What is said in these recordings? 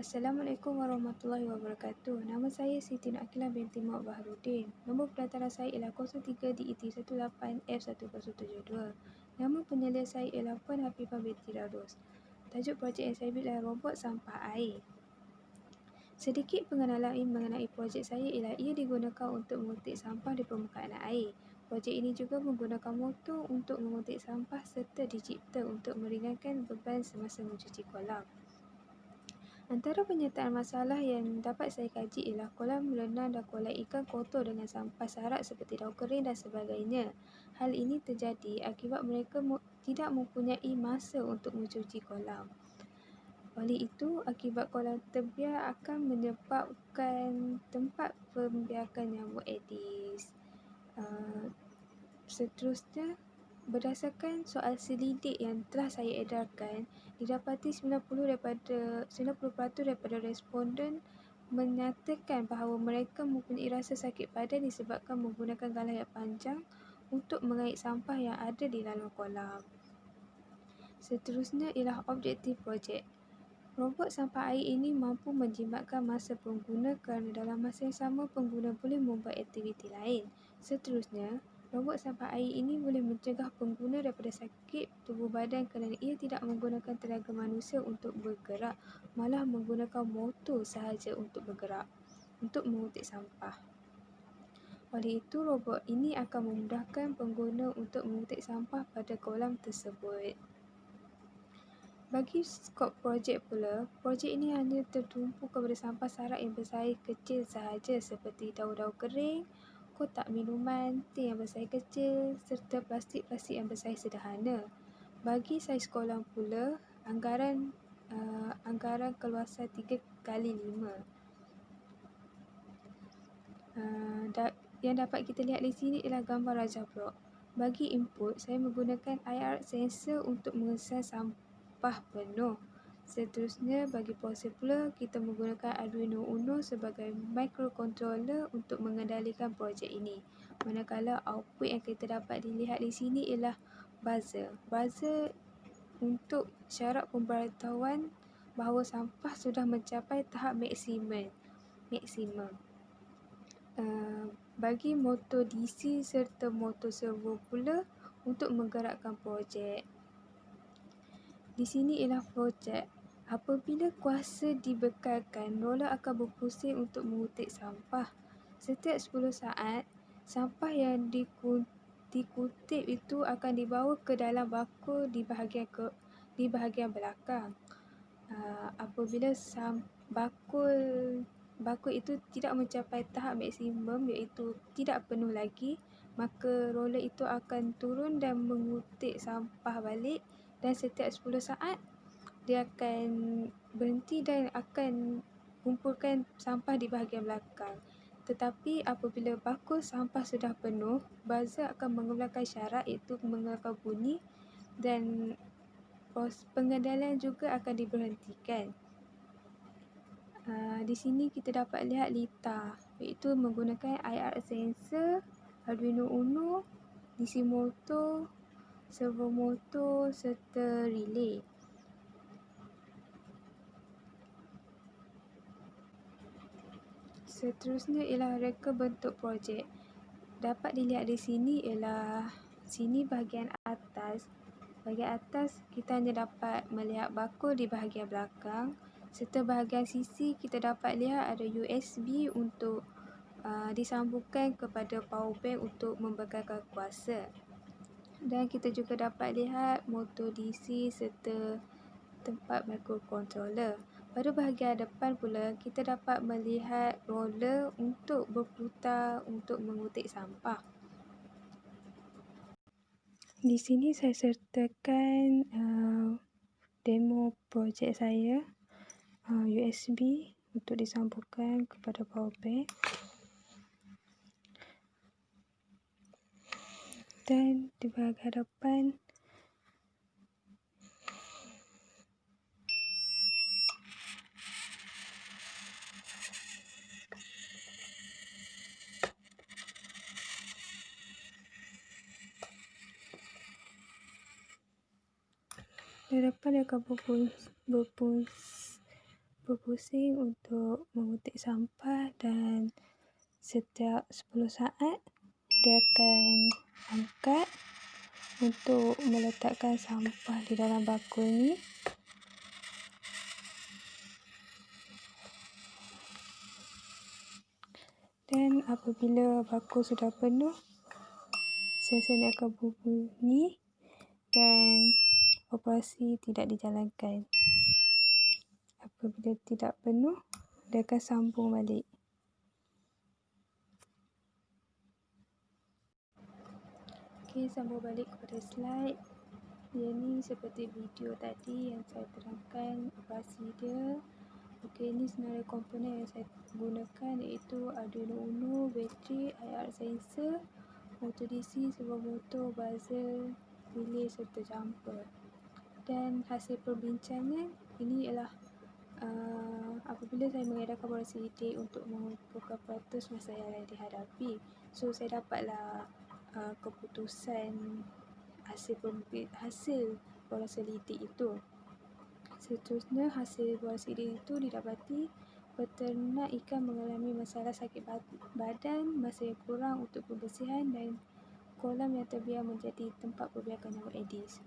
Assalamualaikum warahmatullahi wabarakatuh. Nama saya Siti Aqilah binti Muhammad Baharudin. Nombor pelantara saya ialah 03 DET18F1072. Nama penyelidik saya ialah Puan Hafifah binti Dados. Tajuk projek yang saya buat adalah robot sampah air. Sedikit pengenalan mengenai projek saya ialah ia digunakan untuk mengutik sampah di permukaan air. Projek ini juga menggunakan motor untuk mengutik sampah serta dicipta untuk meringankan beban semasa mencuci kolam. Antara penyertaan masalah yang dapat saya kaji ialah kolam renang dan kolam ikan kotor dengan sampah sarak seperti daun kering dan sebagainya. Hal ini terjadi akibat mereka tidak mempunyai masa untuk mencuci kolam. Oleh itu, akibat kolam terbiar akan menyebabkan tempat pembiakan nyamuk Aedes. Seterusnya, berdasarkan soal selidik yang telah saya edarkan, didapati 90% daripada responden menyatakan bahawa mereka mempunyai rasa sakit badan disebabkan menggunakan galah yang panjang untuk mengait sampah yang ada di dalam kolam. Seterusnya ialah objektif projek. Robot sampah air ini mampu menjimatkan masa pengguna kerana dalam masa yang sama pengguna boleh membuat aktiviti lain. Seterusnya, robot sampah air ini boleh mencegah pengguna daripada sakit tubuh badan kerana ia tidak menggunakan tenaga manusia untuk bergerak, malah menggunakan motor sahaja untuk bergerak, untuk mengutik sampah. Oleh itu, robot ini akan memudahkan pengguna untuk mengutik sampah pada kolam tersebut. Bagi skop projek pula, projek ini hanya tertumpu kepada sampah sarak yang bersaiz kecil sahaja seperti daun-daun kering, kotak minuman, tin yang bersaiz kecil serta plastik-plastik yang bersaiz sederhana. Bagi saiz kolam pula, anggaran keluasan 3x5. Yang dapat kita lihat di sini ialah gambar Raja Blok. Bagi input, saya menggunakan IR sensor untuk mengesan sampah penuh. Seterusnya, bagi proses pula, kita menggunakan Arduino Uno sebagai microcontroller untuk mengendalikan projek ini. Manakala output yang kita dapat dilihat di sini ialah buzzer. Buzzer untuk syarat pemberitahuan bahawa sampah sudah mencapai tahap maksimum. Bagi motor DC serta motor servo pula untuk menggerakkan projek. Di sini ialah projek. Apabila kuasa dibekalkan, roller akan berpusing untuk mengutik sampah. Setiap 10 saat, sampah yang dikutip itu akan dibawa ke dalam bakul di bahagian belakang. Apabila bakul itu tidak mencapai tahap maksimum iaitu tidak penuh lagi, maka roller itu akan turun dan mengutik sampah balik, dan setiap 10 saat dia akan berhenti dan akan kumpulkan sampah di bahagian belakang. Tetapi apabila bakul sampah sudah penuh, buzzer akan mengeluarkan syarat iaitu mengeluarkan bunyi dan pengendalian juga akan diberhentikan. Di sini kita dapat lihat litar, iaitu menggunakan IR sensor, Arduino Uno, DC motor, servo motor serta relay. Seterusnya ialah reka bentuk projek. Dapat dilihat di sini ialah bahagian atas. Bahagian atas kita hanya dapat melihat bakul di bahagian belakang. Serta bahagian sisi kita dapat lihat ada USB untuk disambungkan kepada power bank untuk membekalkan kuasa. Dan kita juga dapat lihat motor DC serta tempat microcontroller. Pada bahagian depan pula kita dapat melihat roller untuk berputar untuk mengutik sampah. Di sini saya sertakan demo projek saya. USB untuk disambungkan kepada power bank, dan di bahagian depan dia akan berpusing untuk mengutik sampah dan setiap 10 saat dia akan angkat untuk meletakkan sampah di dalam bakul ni. Dan apabila bakul sudah penuh, sensor ni akan berbunyi dan operasi tidak dijalankan. Apabila tidak penuh, dia akan sambung balik. Okey, sambung balik kepada slide. Dia ni seperti video tadi yang saya terangkan operasi dia. Okey, ini senarai komponen yang saya gunakan iaitu Arduino Uno, bateri, IR sensor, motor DC, servo motor, buzzer, relay serta jumper. Dan hasil perbincangan ini ialah apabila saya mengadakan borosilitik untuk mengumpulkan peratus masalah yang dihadapi. So, saya dapatlah keputusan hasil borosilitik itu. Seterusnya, hasil borosilitik itu didapati peternak ikan mengalami masalah sakit badan, masa yang kurang untuk pembersihan dan kolam yang terbiar menjadi tempat perbiakan nyamuk Aedes.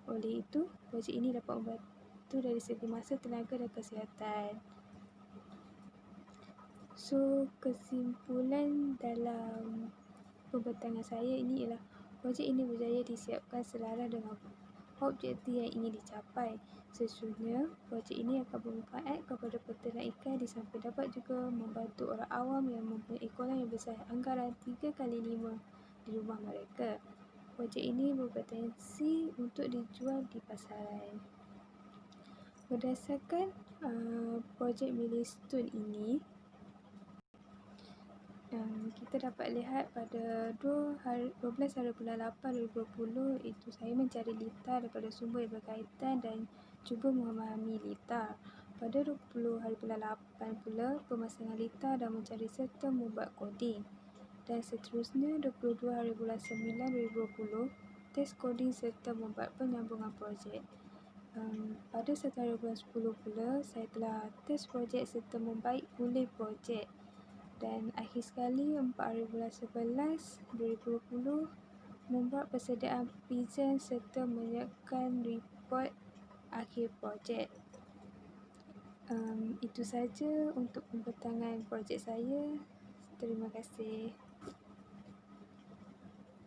Oleh itu, projek ini dapat membantu dari segi masa, tenaga dan kesihatan. So, kesimpulan dalam pembentangan saya ini ialah projek ini berjaya disiapkan selaras dengan objektif yang ingin dicapai. Sesungguhnya, projek ini akan bermanfaat kepada peternak ikan di samping dapat juga membantu orang awam yang mempunyai kolam yang besar anggaran 3x5 di rumah mereka. Projek ini berpotensi untuk dijual di pasaran. Berdasarkan projek Milestone ini, kita dapat lihat pada 12 hari bulan 8 2020 itu saya mencari litar daripada sumber yang berkaitan dan cuba memahami litar. Pada 20 hari bulan 8 pula pemasangan litar dan mencari serta membuat koding. Dan seterusnya 22 hari bulan 9 2020 tes koding serta membuat penyambungan projek. Pada 1 hari bulan 10 pula saya telah tes projek serta membaik pulih projek. Dan akhir sekali 4 hari bulan 11 2020 membuat persediaan present serta menyiapkan report akhir projek. Itu saja untuk pembentangan projek saya. Terima kasih.